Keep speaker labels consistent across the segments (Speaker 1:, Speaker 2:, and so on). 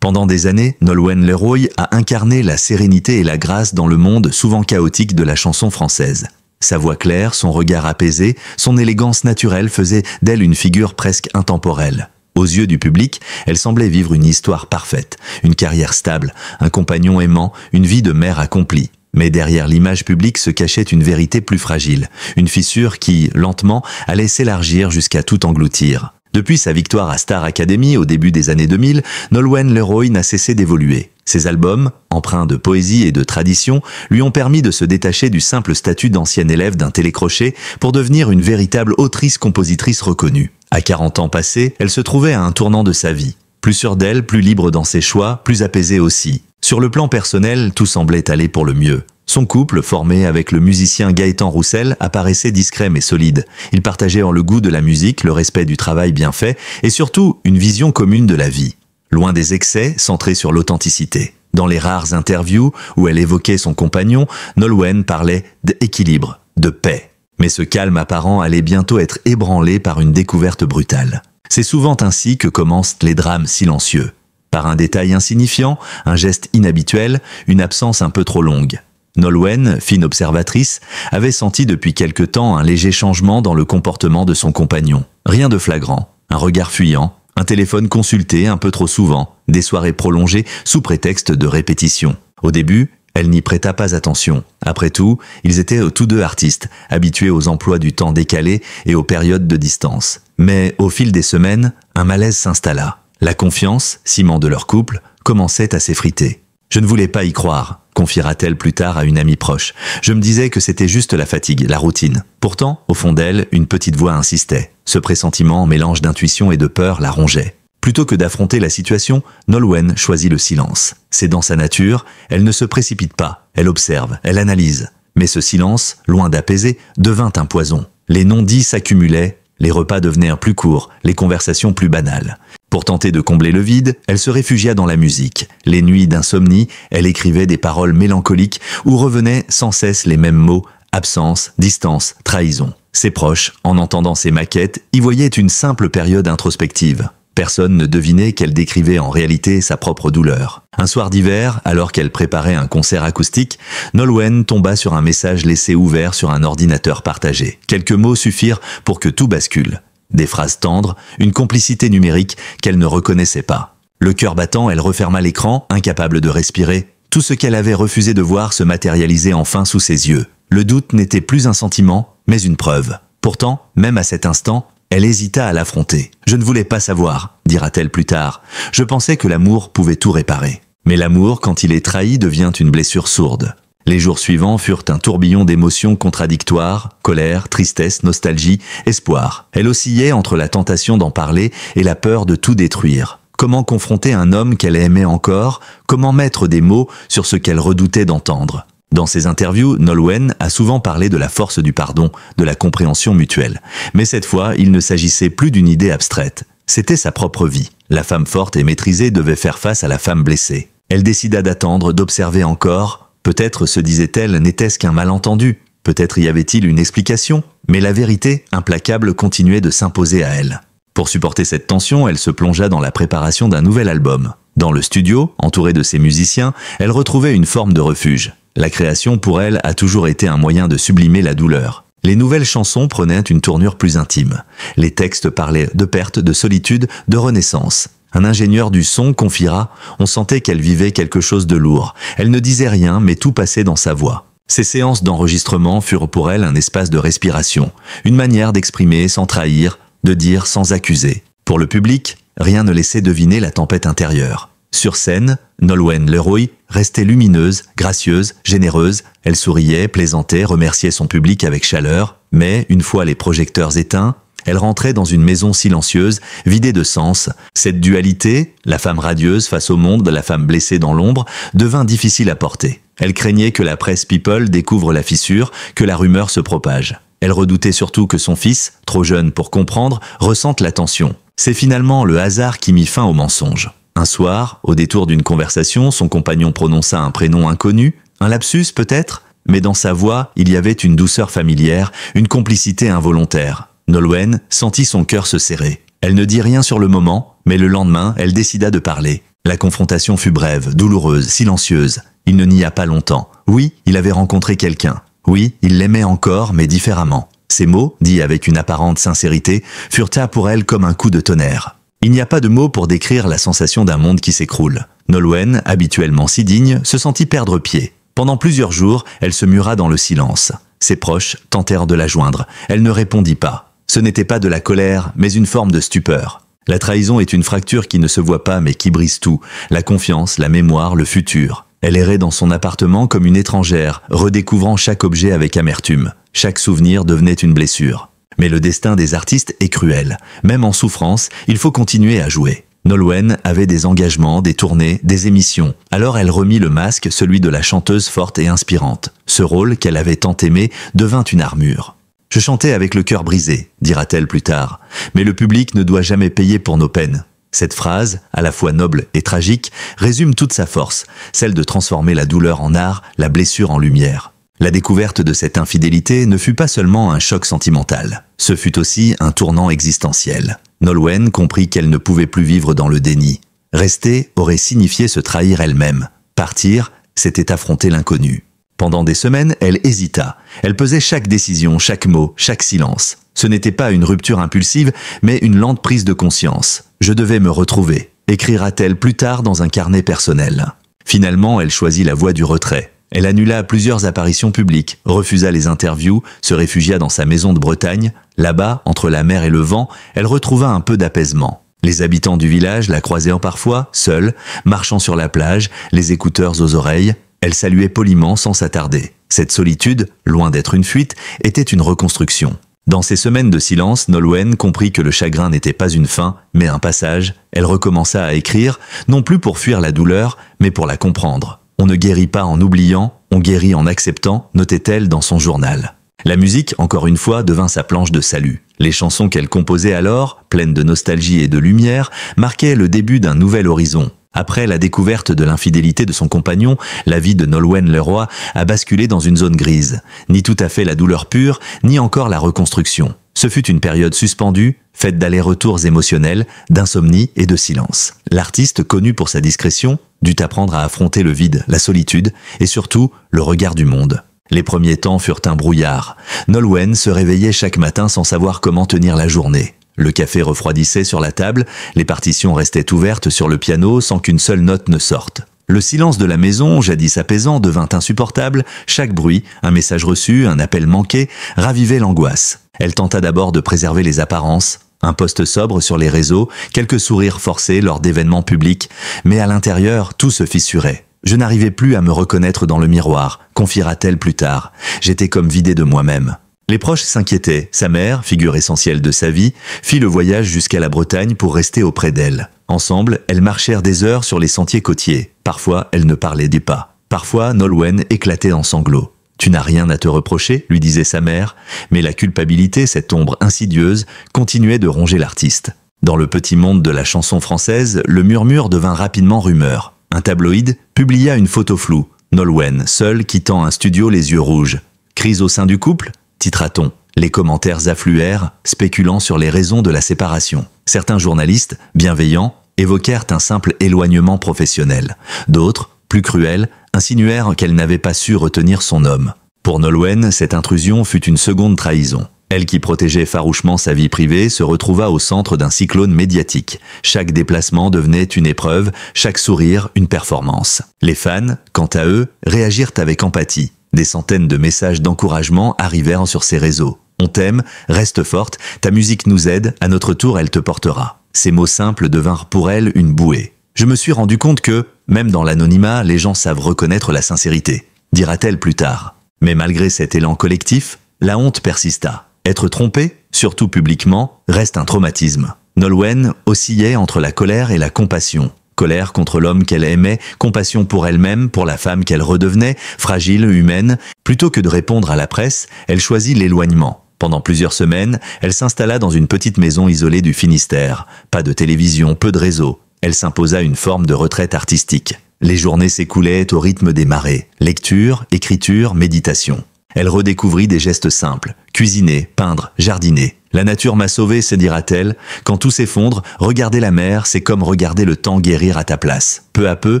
Speaker 1: Pendant des années, Nolwenn Leroy a incarné la sérénité et la grâce dans le monde souvent chaotique de la chanson française. Sa voix claire, son regard apaisé, son élégance naturelle faisaient d'elle une figure presque intemporelle. Aux yeux du public, elle semblait vivre une histoire parfaite, une carrière stable, un compagnon aimant, une vie de mère accomplie. Mais derrière l'image publique se cachait une vérité plus fragile, une fissure qui, lentement, allait s'élargir jusqu'à tout engloutir. Depuis sa victoire à Star Academy au début des années 2000, Nolwenn Leroy n'a cessé d'évoluer. Ses albums, empreints de poésie et de tradition, lui ont permis de se détacher du simple statut d'ancienne élève d'un télécrochet pour devenir une véritable autrice-compositrice reconnue. À 40 ans passés, elle se trouvait à un tournant de sa vie. Plus sûre d'elle, plus libre dans ses choix, plus apaisée aussi. Sur le plan personnel, tout semblait aller pour le mieux. Son couple, formé avec le musicien Gaëtan Roussel, apparaissait discret mais solide. Ils partageaient le goût de la musique, le respect du travail bien fait et surtout une vision commune de la vie. Loin des excès, centrés sur l'authenticité. Dans les rares interviews où elle évoquait son compagnon, Nolwenn parlait d'équilibre, de paix. Mais ce calme apparent allait bientôt être ébranlé par une découverte brutale. C'est souvent ainsi que commencent les drames silencieux. Par un détail insignifiant, un geste inhabituel, une absence un peu trop longue. Nolwenn, fine observatrice, avait senti depuis quelque temps un léger changement dans le comportement de son compagnon. Rien de flagrant, un regard fuyant, un téléphone consulté un peu trop souvent, des soirées prolongées sous prétexte de répétition. Au début, elle n'y prêta pas attention. Après tout, ils étaient tous deux artistes, habitués aux emplois du temps décalé et aux périodes de distance. Mais au fil des semaines, un malaise s'installa. La confiance, ciment de leur couple, commençait à s'effriter. « Je ne voulais pas y croire », confiera-t-elle plus tard à une amie proche. « Je me disais que c'était juste la fatigue, la routine. » Pourtant, au fond d'elle, une petite voix insistait. Ce pressentiment, mélange d'intuition et de peur, la rongeait. Plutôt que d'affronter la situation, Nolwenn choisit le silence. C'est dans sa nature, elle ne se précipite pas, elle observe, elle analyse. Mais ce silence, loin d'apaiser, devint un poison. Les non-dits s'accumulaient, les repas devenaient plus courts, les conversations plus banales. Pour tenter de combler le vide, elle se réfugia dans la musique. Les nuits d'insomnie, elle écrivait des paroles mélancoliques où revenaient sans cesse les mêmes mots, absence, distance, trahison. Ses proches, en entendant ces maquettes, y voyaient une simple période introspective. Personne ne devinait qu'elle décrivait en réalité sa propre douleur. Un soir d'hiver, alors qu'elle préparait un concert acoustique, Nolwenn tomba sur un message laissé ouvert sur un ordinateur partagé. Quelques mots suffirent pour que tout bascule. Des phrases tendres, une complicité numérique qu'elle ne reconnaissait pas. Le cœur battant, elle referma l'écran, incapable de respirer. Tout ce qu'elle avait refusé de voir se matérialisait enfin sous ses yeux. Le doute n'était plus un sentiment, mais une preuve. Pourtant, même à cet instant, elle hésita à l'affronter. « Je ne voulais pas savoir », dira-t-elle plus tard. « Je pensais que l'amour pouvait tout réparer. » Mais l'amour, quand il est trahi, devient une blessure sourde. Les jours suivants furent un tourbillon d'émotions contradictoires, colère, tristesse, nostalgie, espoir. Elle oscillait entre la tentation d'en parler et la peur de tout détruire. Comment confronter un homme qu'elle aimait encore? Comment mettre des mots sur ce qu'elle redoutait d'entendre? Dans ses interviews, Nolwenn a souvent parlé de la force du pardon, de la compréhension mutuelle. Mais cette fois, il ne s'agissait plus d'une idée abstraite. C'était sa propre vie. La femme forte et maîtrisée devait faire face à la femme blessée. Elle décida d'attendre, d'observer encore. Peut-être, se disait-elle, n'était-ce qu'un malentendu. Peut-être y avait-il une explication. Mais la vérité, implacable, continuait de s'imposer à elle. Pour supporter cette tension, elle se plongea dans la préparation d'un nouvel album. Dans le studio, entourée de ses musiciens, elle retrouvait une forme de refuge. La création, pour elle, a toujours été un moyen de sublimer la douleur. Les nouvelles chansons prenaient une tournure plus intime. Les textes parlaient de perte, de solitude, de renaissance. Un ingénieur du son confiera, on sentait qu'elle vivait quelque chose de lourd. Elle ne disait rien, mais tout passait dans sa voix. Ces séances d'enregistrement furent pour elle un espace de respiration, une manière d'exprimer sans trahir, de dire sans accuser. Pour le public, rien ne laissait deviner la tempête intérieure. Sur scène, Nolwenn Leroy restait lumineuse, gracieuse, généreuse. Elle souriait, plaisantait, remerciait son public avec chaleur. Mais, une fois les projecteurs éteints, elle rentrait dans une maison silencieuse, vidée de sens. Cette dualité, la femme radieuse face au monde, la femme blessée dans l'ombre, devint difficile à porter. Elle craignait que la presse people découvre la fissure, que la rumeur se propage. Elle redoutait surtout que son fils, trop jeune pour comprendre, ressente la tension. C'est finalement le hasard qui mit fin au mensonge. Un soir, au détour d'une conversation, son compagnon prononça un prénom inconnu, un lapsus peut-être, mais dans sa voix, il y avait une douceur familière, une complicité involontaire. Nolwenn sentit son cœur se serrer. Elle ne dit rien sur le moment, mais le lendemain, elle décida de parler. La confrontation fut brève, douloureuse, silencieuse. Il ne nia pas longtemps. Oui, il avait rencontré quelqu'un. Oui, il l'aimait encore, mais différemment. Ces mots, dits avec une apparente sincérité, furent pour elle comme un coup de tonnerre. Il n'y a pas de mots pour décrire la sensation d'un monde qui s'écroule. Nolwenn, habituellement si digne, se sentit perdre pied. Pendant plusieurs jours, elle se mura dans le silence. Ses proches tentèrent de la joindre. Elle ne répondit pas. Ce n'était pas de la colère, mais une forme de stupeur. La trahison est une fracture qui ne se voit pas mais qui brise tout. La confiance, la mémoire, le futur. Elle errait dans son appartement comme une étrangère, redécouvrant chaque objet avec amertume. Chaque souvenir devenait une blessure. Mais le destin des artistes est cruel. Même en souffrance, il faut continuer à jouer. Nolwenn avait des engagements, des tournées, des émissions. Alors elle remit le masque, celui de la chanteuse forte et inspirante. Ce rôle qu'elle avait tant aimé devint une armure. « Je chantais avec le cœur brisé », dira-t-elle plus tard. « Mais le public ne doit jamais payer pour nos peines. » Cette phrase, à la fois noble et tragique, résume toute sa force, celle de transformer la douleur en art, la blessure en lumière. La découverte de cette infidélité ne fut pas seulement un choc sentimental, ce fut aussi un tournant existentiel. Nolwenn comprit qu'elle ne pouvait plus vivre dans le déni. Rester aurait signifié se trahir elle-même. Partir, c'était affronter l'inconnu. Pendant des semaines, elle hésita. Elle pesait chaque décision, chaque mot, chaque silence. Ce n'était pas une rupture impulsive, mais une lente prise de conscience. « Je devais me retrouver », écrira-t-elle plus tard dans un carnet personnel. Finalement, elle choisit la voie du retrait. Elle annula plusieurs apparitions publiques, refusa les interviews, se réfugia dans sa maison de Bretagne. Là-bas, entre la mer et le vent, elle retrouva un peu d'apaisement. Les habitants du village la croisant parfois, seule, marchant sur la plage, les écouteurs aux oreilles. Elle saluait poliment sans s'attarder. Cette solitude, loin d'être une fuite, était une reconstruction. Dans ces semaines de silence, Nolwenn comprit que le chagrin n'était pas une fin, mais un passage. Elle recommença à écrire, non plus pour fuir la douleur, mais pour la comprendre. On ne guérit pas en oubliant, on guérit en acceptant, notait-elle dans son journal. La musique, encore une fois, devint sa planche de salut. Les chansons qu'elle composait alors, pleines de nostalgie et de lumière, marquaient le début d'un nouvel horizon. Après la découverte de l'infidélité de son compagnon, la vie de Nolwenn Leroy a basculé dans une zone grise. Ni tout à fait la douleur pure, ni encore la reconstruction. Ce fut une période suspendue, faite d'allers-retours émotionnels, d'insomnie et de silence. L'artiste, connu pour sa discrétion, dut apprendre à affronter le vide, la solitude et surtout le regard du monde. Les premiers temps furent un brouillard. Nolwenn se réveillait chaque matin sans savoir comment tenir la journée. Le café refroidissait sur la table, les partitions restaient ouvertes sur le piano sans qu'une seule note ne sorte. Le silence de la maison, jadis apaisant, devint insupportable. Chaque bruit, un message reçu, un appel manqué, ravivait l'angoisse. Elle tenta d'abord de préserver les apparences. Un post sobre sur les réseaux, quelques sourires forcés lors d'événements publics, mais à l'intérieur, tout se fissurait. Je n'arrivais plus à me reconnaître dans le miroir, confiera-t-elle plus tard. J'étais comme vidée de moi-même. Les proches s'inquiétaient. Sa mère, figure essentielle de sa vie, fit le voyage jusqu'à la Bretagne pour rester auprès d'elle. Ensemble, elles marchèrent des heures sur les sentiers côtiers. Parfois, elles ne parlaient pas. Parfois, Nolwenn éclatait en sanglots. « Tu n'as rien à te reprocher », lui disait sa mère, mais la culpabilité, cette ombre insidieuse, continuait de ronger l'artiste. Dans le petit monde de la chanson française, le murmure devint rapidement rumeur. Un tabloïd publia une photo floue. Nolwenn, seule, quittant un studio les yeux rouges. « Crise au sein du couple ?» titra-t-on. Les commentaires affluèrent, spéculant sur les raisons de la séparation. Certains journalistes, bienveillants, évoquèrent un simple éloignement professionnel. D'autres, plus cruels, insinuèrent qu'elle n'avait pas su retenir son homme. Pour Nolwenn, cette intrusion fut une seconde trahison. Elle qui protégeait farouchement sa vie privée se retrouva au centre d'un cyclone médiatique. Chaque déplacement devenait une épreuve, chaque sourire une performance. Les fans, quant à eux, réagirent avec empathie. Des centaines de messages d'encouragement arrivèrent sur ses réseaux. « On t'aime, reste forte, ta musique nous aide, à notre tour elle te portera. » Ces mots simples devinrent pour elle une bouée. « Je me suis rendu compte que, même dans l'anonymat, les gens savent reconnaître la sincérité », dira-t-elle plus tard. Mais malgré cet élan collectif, la honte persista. Être trompée, surtout publiquement, reste un traumatisme. Nolwenn oscillait entre la colère et la compassion. Colère contre l'homme qu'elle aimait, compassion pour elle-même, pour la femme qu'elle redevenait, fragile, humaine. Plutôt que de répondre à la presse, elle choisit l'éloignement. Pendant plusieurs semaines, elle s'installa dans une petite maison isolée du Finistère. Pas de télévision, peu de réseau. Elle s'imposa une forme de retraite artistique. Les journées s'écoulaient au rythme des marées. Lecture, écriture, méditation. Elle redécouvrit des gestes simples, cuisiner, peindre, jardiner. La nature m'a sauvé, se dira-t-elle. Quand tout s'effondre, regarder la mer, c'est comme regarder le temps guérir à ta place. Peu à peu,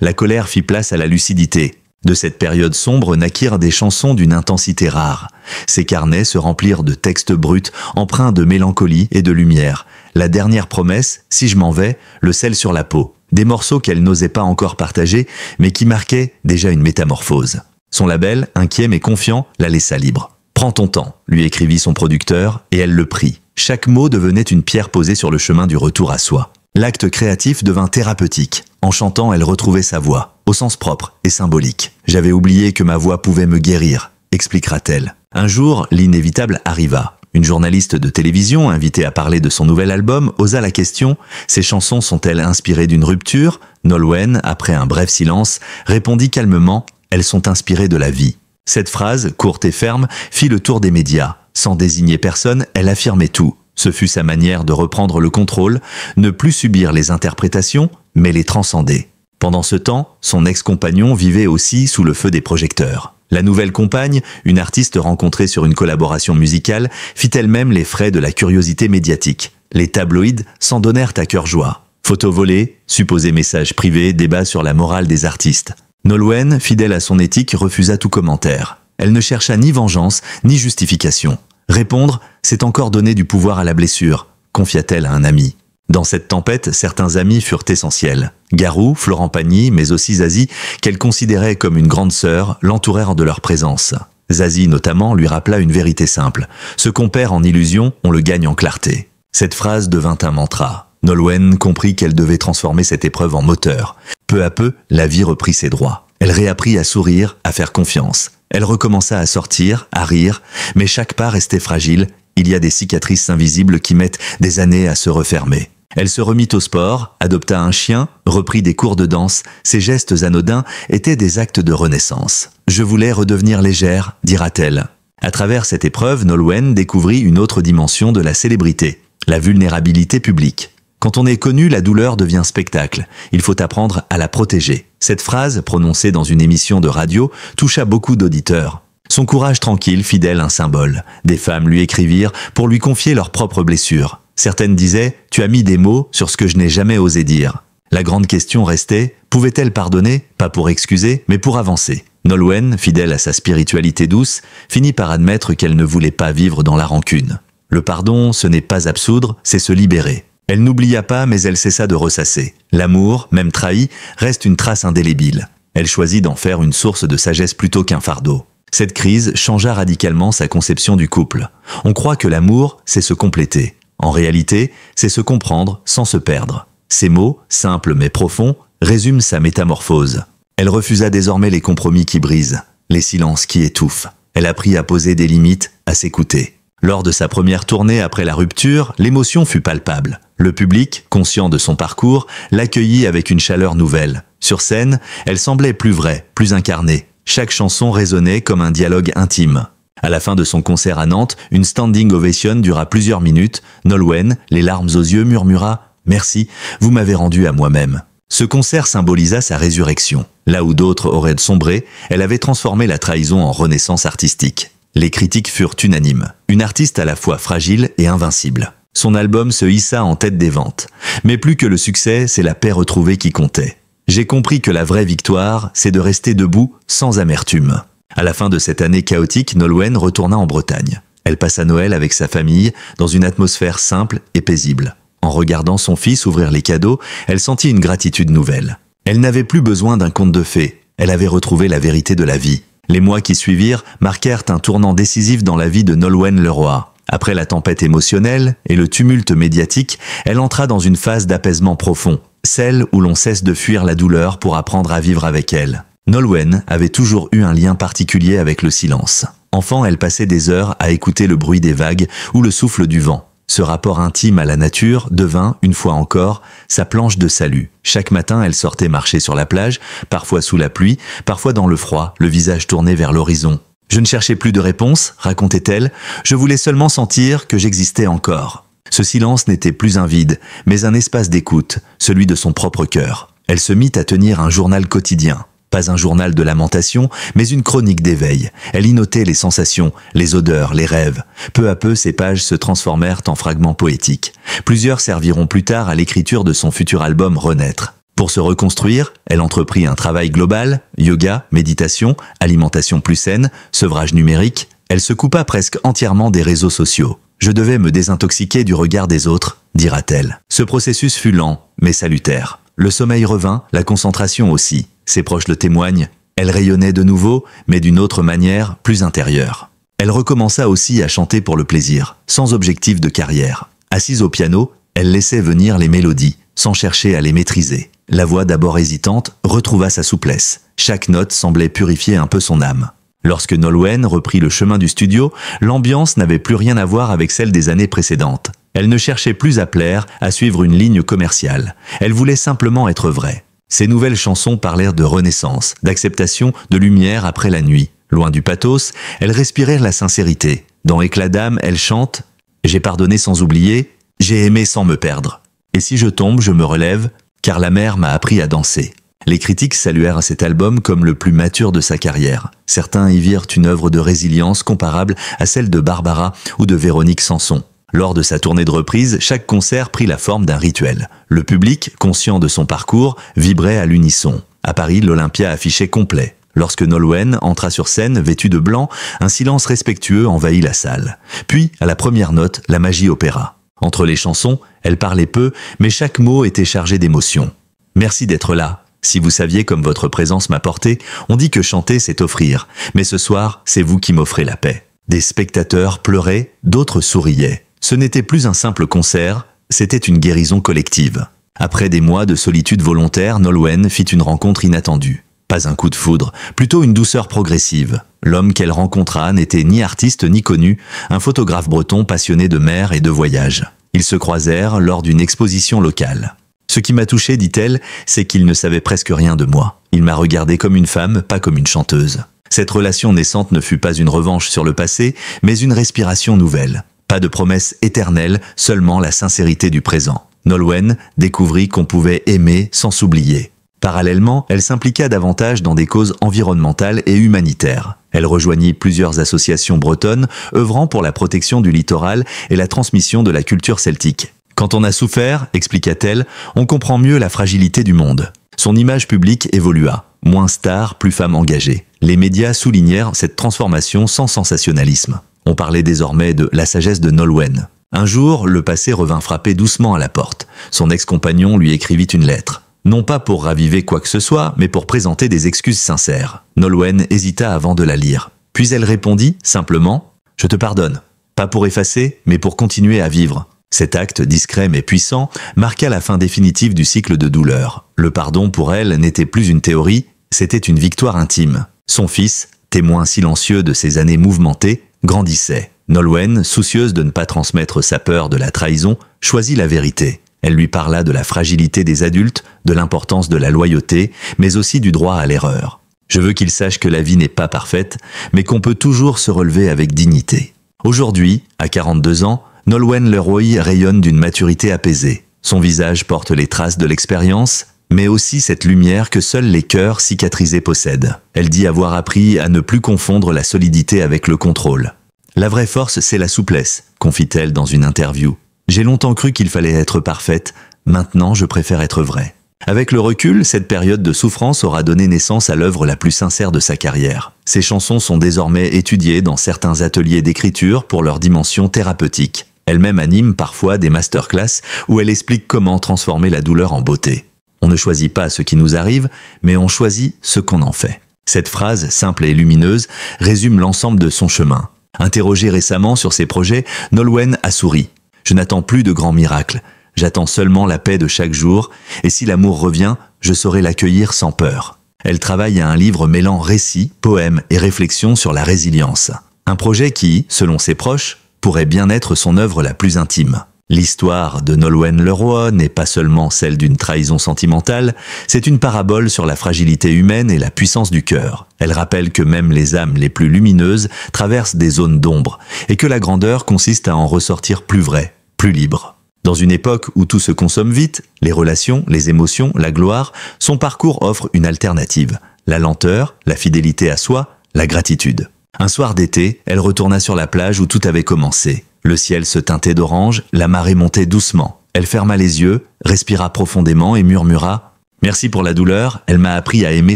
Speaker 1: la colère fit place à la lucidité. De cette période sombre naquirent des chansons d'une intensité rare. Ses carnets se remplirent de textes bruts, empreints de mélancolie et de lumière. La dernière promesse, si je m'en vais, le sel sur la peau. Des morceaux qu'elle n'osait pas encore partager, mais qui marquaient déjà une métamorphose. Son label, inquiet mais confiant, la laissa libre. « Prends ton temps », lui écrivit son producteur, et elle le prit. Chaque mot devenait une pierre posée sur le chemin du retour à soi. L'acte créatif devint thérapeutique. En chantant, elle retrouvait sa voix, au sens propre et symbolique. « J'avais oublié que ma voix pouvait me guérir », expliquera-t-elle. Un jour, l'inévitable arriva. Une journaliste de télévision, invitée à parler de son nouvel album, osa la question « Ces chansons sont-elles inspirées d'une rupture ?» Nolwenn, après un bref silence, répondit calmement « Elles sont inspirées de la vie ». Cette phrase, courte et ferme, fit le tour des médias. Sans désigner personne, elle affirmait tout. Ce fut sa manière de reprendre le contrôle, ne plus subir les interprétations, mais les transcender. Pendant ce temps, son ex-compagnon vivait aussi sous le feu des projecteurs. La nouvelle compagne, une artiste rencontrée sur une collaboration musicale, fit elle-même les frais de la curiosité médiatique. Les tabloïds s'en donnèrent à cœur joie. Photos volées, supposés messages privés, débats sur la morale des artistes. Nolwenn, fidèle à son éthique, refusa tout commentaire. Elle ne chercha ni vengeance, ni justification. Répondre, c'est encore donner du pouvoir à la blessure, confia-t-elle à un ami. Dans cette tempête, certains amis furent essentiels. Garou, Florent Pagny, mais aussi Zazie, qu'elle considérait comme une grande sœur, l'entourèrent de leur présence. Zazie, notamment, lui rappela une vérité simple. Ce qu'on perd en illusion, on le gagne en clarté. Cette phrase devint un mantra. Nolwenn comprit qu'elle devait transformer cette épreuve en moteur. Peu à peu, la vie reprit ses droits. Elle réapprit à sourire, à faire confiance. Elle recommença à sortir, à rire, mais chaque pas restait fragile. Il y a des cicatrices invisibles qui mettent des années à se refermer. Elle se remit au sport, adopta un chien, reprit des cours de danse. Ces gestes anodins étaient des actes de renaissance. « Je voulais redevenir légère », dira-t-elle. À travers cette épreuve, Nolwenn découvrit une autre dimension de la célébrité, la vulnérabilité publique. Quand on est connu, la douleur devient spectacle. Il faut apprendre à la protéger. Cette phrase, prononcée dans une émission de radio, toucha beaucoup d'auditeurs. Son courage tranquille fit d'elle un symbole. Des femmes lui écrivirent pour lui confier leurs propres blessures. Certaines disaient « Tu as mis des mots sur ce que je n'ai jamais osé dire ». La grande question restait « Pouvait-elle pardonner ? Pas pour excuser, mais pour avancer ». Nolwenn, fidèle à sa spiritualité douce, finit par admettre qu'elle ne voulait pas vivre dans la rancune. Le pardon, ce n'est pas absoudre, c'est se libérer. Elle n'oublia pas, mais elle cessa de ressasser. L'amour, même trahi, reste une trace indélébile. Elle choisit d'en faire une source de sagesse plutôt qu'un fardeau. Cette crise changea radicalement sa conception du couple. On croit que l'amour, c'est se compléter. En réalité, c'est se comprendre sans se perdre. Ces mots, simples mais profonds, résument sa métamorphose. Elle refusa désormais les compromis qui brisent, les silences qui étouffent. Elle apprit à poser des limites, à s'écouter. Lors de sa première tournée après la rupture, l'émotion fut palpable. Le public, conscient de son parcours, l'accueillit avec une chaleur nouvelle. Sur scène, elle semblait plus vraie, plus incarnée. Chaque chanson résonnait comme un dialogue intime. À la fin de son concert à Nantes, une standing ovation dura plusieurs minutes. Nolwenn, les larmes aux yeux, murmura « Merci, vous m'avez rendu à moi-même ». Ce concert symbolisa sa résurrection. Là où d'autres auraient sombré, elle avait transformé la trahison en renaissance artistique. Les critiques furent unanimes. Une artiste à la fois fragile et invincible. Son album se hissa en tête des ventes. Mais plus que le succès, c'est la paix retrouvée qui comptait. J'ai compris que la vraie victoire, c'est de rester debout sans amertume. À la fin de cette année chaotique, Nolwenn retourna en Bretagne. Elle passa Noël avec sa famille, dans une atmosphère simple et paisible. En regardant son fils ouvrir les cadeaux, elle sentit une gratitude nouvelle. Elle n'avait plus besoin d'un conte de fées. Elle avait retrouvé la vérité de la vie. Les mois qui suivirent marquèrent un tournant décisif dans la vie de Nolwenn Leroy. Après la tempête émotionnelle et le tumulte médiatique, elle entra dans une phase d'apaisement profond, celle où l'on cesse de fuir la douleur pour apprendre à vivre avec elle. Nolwenn avait toujours eu un lien particulier avec le silence. Enfant, elle passait des heures à écouter le bruit des vagues ou le souffle du vent. Ce rapport intime à la nature devint, une fois encore, sa planche de salut. Chaque matin, elle sortait marcher sur la plage, parfois sous la pluie, parfois dans le froid, le visage tourné vers l'horizon. Je ne cherchais plus de réponse, racontait-elle, je voulais seulement sentir que j'existais encore. Ce silence n'était plus un vide, mais un espace d'écoute, celui de son propre cœur. Elle se mit à tenir un journal quotidien. Pas un journal de lamentation, mais une chronique d'éveil. Elle y notait les sensations, les odeurs, les rêves. Peu à peu, ces pages se transformèrent en fragments poétiques. Plusieurs serviront plus tard à l'écriture de son futur album Renaître. Pour se reconstruire, elle entreprit un travail global, yoga, méditation, alimentation plus saine, sevrage numérique. Elle se coupa presque entièrement des réseaux sociaux. Je devais me désintoxiquer du regard des autres, dira-t-elle. Ce processus fut lent, mais salutaire. Le sommeil revint, la concentration aussi. Ses proches le témoignent. Elle rayonnait de nouveau, mais d'une autre manière, plus intérieure. Elle recommença aussi à chanter pour le plaisir, sans objectif de carrière. Assise au piano, elle laissait venir les mélodies, sans chercher à les maîtriser. La voix d'abord hésitante retrouva sa souplesse. Chaque note semblait purifier un peu son âme. Lorsque Nolwenn reprit le chemin du studio, l'ambiance n'avait plus rien à voir avec celle des années précédentes. Elle ne cherchait plus à plaire, à suivre une ligne commerciale. Elle voulait simplement être vraie. Ses nouvelles chansons parlèrent de renaissance, d'acceptation, de lumière après la nuit. Loin du pathos, elles respirèrent la sincérité. Dans Éclat d'âme, elle chante « J'ai pardonné sans oublier, j'ai aimé sans me perdre. Et si je tombe, je me relève, car la mer m'a appris à danser. » Les critiques saluèrent cet album comme le plus mature de sa carrière. Certains y virent une œuvre de résilience comparable à celle de Barbara ou de Véronique Sanson. Lors de sa tournée de reprise, chaque concert prit la forme d'un rituel. Le public, conscient de son parcours, vibrait à l'unisson. À Paris, l'Olympia affichait complet. Lorsque Nolwenn entra sur scène, vêtue de blanc, un silence respectueux envahit la salle. Puis, à la première note, la magie opéra. Entre les chansons, elle parlait peu, mais chaque mot était chargé d'émotion. « Merci d'être là. Si vous saviez comme votre présence m'a porté, on dit que chanter c'est offrir. Mais ce soir, c'est vous qui m'offrez la paix. » Des spectateurs pleuraient, d'autres souriaient. Ce n'était plus un simple concert, c'était une guérison collective. Après des mois de solitude volontaire, Nolwenn fit une rencontre inattendue. Pas un coup de foudre, plutôt une douceur progressive. L'homme qu'elle rencontra n'était ni artiste ni connu, un photographe breton passionné de mer et de voyage. Ils se croisèrent lors d'une exposition locale. Ce qui m'a touché, dit-elle, c'est qu'il ne savait presque rien de moi. Il m'a regardé comme une femme, pas comme une chanteuse. Cette relation naissante ne fut pas une revanche sur le passé, mais une respiration nouvelle. Pas de promesse éternelle, seulement la sincérité du présent. Nolwenn découvrit qu'on pouvait aimer sans s'oublier. Parallèlement, elle s'impliqua davantage dans des causes environnementales et humanitaires. Elle rejoignit plusieurs associations bretonnes œuvrant pour la protection du littoral et la transmission de la culture celtique. Quand on a souffert, expliqua-t-elle, on comprend mieux la fragilité du monde. Son image publique évolua. Moins star, plus femme engagée. Les médias soulignèrent cette transformation sans sensationnalisme. On parlait désormais de la sagesse de Nolwenn. Un jour, le passé revint frapper doucement à la porte. Son ex-compagnon lui écrivit une lettre. Non pas pour raviver quoi que ce soit, mais pour présenter des excuses sincères. Nolwenn hésita avant de la lire. Puis elle répondit, simplement, « Je te pardonne. Pas pour effacer, mais pour continuer à vivre. » Cet acte, discret mais puissant, marqua la fin définitive du cycle de douleur. Le pardon pour elle n'était plus une théorie, c'était une victoire intime. Son fils, témoin silencieux de ces années mouvementées, grandissait. Nolwenn, soucieuse de ne pas transmettre sa peur de la trahison, choisit la vérité. Elle lui parla de la fragilité des adultes, de l'importance de la loyauté, mais aussi du droit à l'erreur. Je veux qu'il sache que la vie n'est pas parfaite, mais qu'on peut toujours se relever avec dignité. Aujourd'hui, à 42 ans, Nolwenn Leroy rayonne d'une maturité apaisée. Son visage porte les traces de l'expérience, mais aussi cette lumière que seuls les cœurs cicatrisés possèdent. Elle dit avoir appris à ne plus confondre la solidité avec le contrôle. La vraie force, c'est la souplesse, confie-t-elle dans une interview. J'ai longtemps cru qu'il fallait être parfaite, maintenant je préfère être vraie. Avec le recul, cette période de souffrance aura donné naissance à l'œuvre la plus sincère de sa carrière. Ses chansons sont désormais étudiées dans certains ateliers d'écriture pour leur dimension thérapeutique. Elle-même anime parfois des masterclass où elle explique comment transformer la douleur en beauté. On ne choisit pas ce qui nous arrive, mais on choisit ce qu'on en fait. Cette phrase, simple et lumineuse, résume l'ensemble de son chemin. Interrogée récemment sur ses projets, Nolwenn a souri. « Je n'attends plus de grands miracles. J'attends seulement la paix de chaque jour, et si l'amour revient, je saurai l'accueillir sans peur. » Elle travaille à un livre mêlant récits, poèmes et réflexions sur la résilience. Un projet qui, selon ses proches, pourrait bien être son œuvre la plus intime. L'histoire de Nolwenn Leroy n'est pas seulement celle d'une trahison sentimentale, c'est une parabole sur la fragilité humaine et la puissance du cœur. Elle rappelle que même les âmes les plus lumineuses traversent des zones d'ombre, et que la grandeur consiste à en ressortir plus vrai, plus libre. Dans une époque où tout se consomme vite, les relations, les émotions, la gloire, son parcours offre une alternative. la lenteur, la fidélité à soi, la gratitude. Un soir d'été, elle retourna sur la plage où tout avait commencé. Le ciel se teintait d'orange, la marée montait doucement. Elle ferma les yeux, respira profondément et murmura « Merci pour la douleur, elle m'a appris à aimer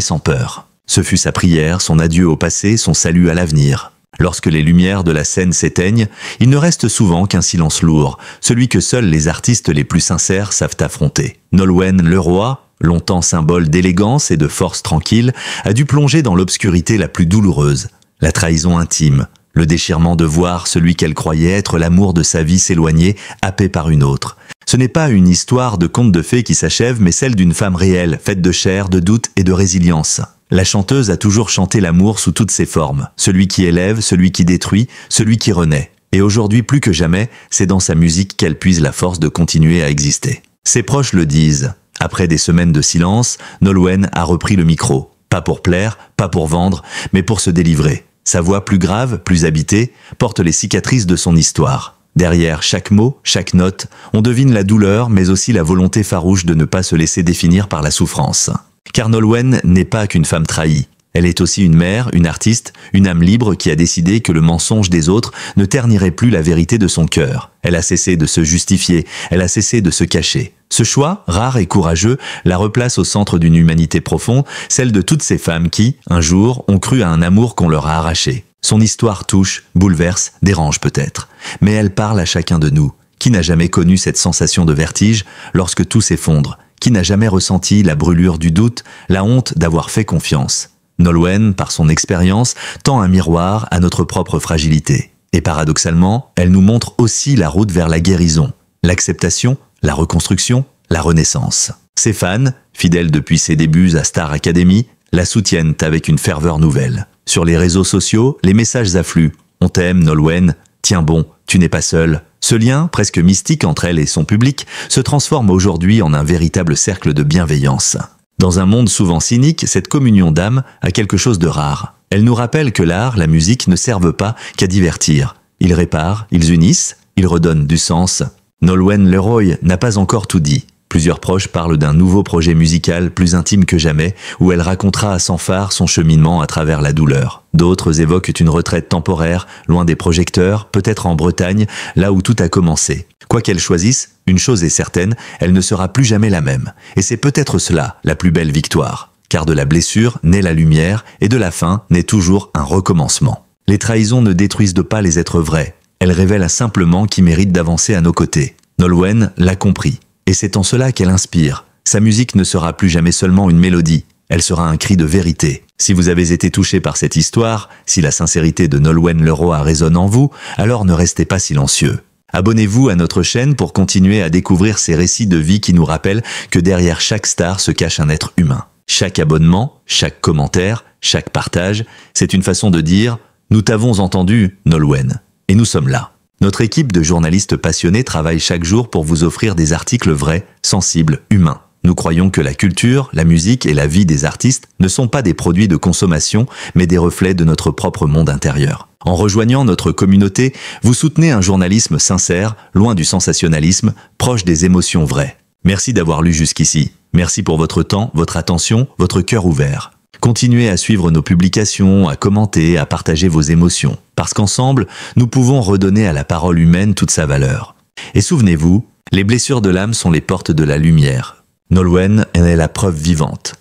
Speaker 1: sans peur ». Ce fut sa prière, son adieu au passé, son salut à l'avenir. Lorsque les lumières de la scène s'éteignent, il ne reste souvent qu'un silence lourd, celui que seuls les artistes les plus sincères savent affronter. Nolwenn Leroy, longtemps symbole d'élégance et de force tranquille, a dû plonger dans l'obscurité la plus douloureuse, la trahison intime, le déchirement de voir celui qu'elle croyait être l'amour de sa vie s'éloigner, happé par une autre. Ce n'est pas une histoire de conte de fées qui s'achève, mais celle d'une femme réelle, faite de chair, de doute et de résilience. La chanteuse a toujours chanté l'amour sous toutes ses formes, celui qui élève, celui qui détruit, celui qui renaît. Et aujourd'hui, plus que jamais, c'est dans sa musique qu'elle puise la force de continuer à exister. Ses proches le disent. Après des semaines de silence, Nolwenn a repris le micro. Pas pour plaire, pas pour vendre, mais pour se délivrer. Sa voix plus grave, plus habitée, porte les cicatrices de son histoire. Derrière chaque mot, chaque note, on devine la douleur, mais aussi la volonté farouche de ne pas se laisser définir par la souffrance. Car Nolwenn n'est pas qu'une femme trahie. Elle est aussi une mère, une artiste, une âme libre qui a décidé que le mensonge des autres ne ternirait plus la vérité de son cœur. Elle a cessé de se justifier, elle a cessé de se cacher. Ce choix, rare et courageux, la replace au centre d'une humanité profonde, celle de toutes ces femmes qui, un jour, ont cru à un amour qu'on leur a arraché. Son histoire touche, bouleverse, dérange peut-être. Mais elle parle à chacun de nous. Qui n'a jamais connu cette sensation de vertige lorsque tout s'effondre? Qui n'a jamais ressenti la brûlure du doute, la honte d'avoir fait confiance? Nolwenn, par son expérience, tend un miroir à notre propre fragilité. Et paradoxalement, elle nous montre aussi la route vers la guérison, l'acceptation, la reconstruction, la renaissance. Ses fans, fidèles depuis ses débuts à Star Academy, la soutiennent avec une ferveur nouvelle. Sur les réseaux sociaux, les messages affluent. On t'aime, Nolwenn. Tiens bon, tu n'es pas seule. Ce lien, presque mystique entre elle et son public, se transforme aujourd'hui en un véritable cercle de bienveillance. Dans un monde souvent cynique, cette communion d'âmes a quelque chose de rare. Elle nous rappelle que l'art, la musique ne servent pas qu'à divertir. Ils réparent, ils unissent, ils redonnent du sens. Nolwenn Leroy n'a pas encore tout dit. Plusieurs proches parlent d'un nouveau projet musical plus intime que jamais, où elle racontera à sans phare son cheminement à travers la douleur. D'autres évoquent une retraite temporaire, loin des projecteurs, peut-être en Bretagne, là où tout a commencé. Quoi qu'elle choisisse, une chose est certaine, elle ne sera plus jamais la même. Et c'est peut-être cela, la plus belle victoire. Car de la blessure naît la lumière, et de la fin naît toujours un recommencement. Les trahisons ne détruisent pas les êtres vrais. Elles révèlent simplement qui méritent d'avancer à nos côtés. Nolwenn l'a compris. Et c'est en cela qu'elle inspire. Sa musique ne sera plus jamais seulement une mélodie, elle sera un cri de vérité. Si vous avez été touché par cette histoire, si la sincérité de Nolwenn Leroy résonne en vous, alors ne restez pas silencieux. Abonnez-vous à notre chaîne pour continuer à découvrir ces récits de vie qui nous rappellent que derrière chaque star se cache un être humain. Chaque abonnement, chaque commentaire, chaque partage, c'est une façon de dire « Nous t'avons entendu, Nolwenn, et nous sommes là ». Notre équipe de journalistes passionnés travaille chaque jour pour vous offrir des articles vrais, sensibles, humains. Nous croyons que la culture, la musique et la vie des artistes ne sont pas des produits de consommation, mais des reflets de notre propre monde intérieur. En rejoignant notre communauté, vous soutenez un journalisme sincère, loin du sensationnalisme, proche des émotions vraies. Merci d'avoir lu jusqu'ici. Merci pour votre temps, votre attention, votre cœur ouvert. Continuez à suivre nos publications, à commenter, à partager vos émotions. Parce qu'ensemble, nous pouvons redonner à la parole humaine toute sa valeur. Et souvenez-vous, les blessures de l'âme sont les portes de la lumière. Nolwenn en est la preuve vivante.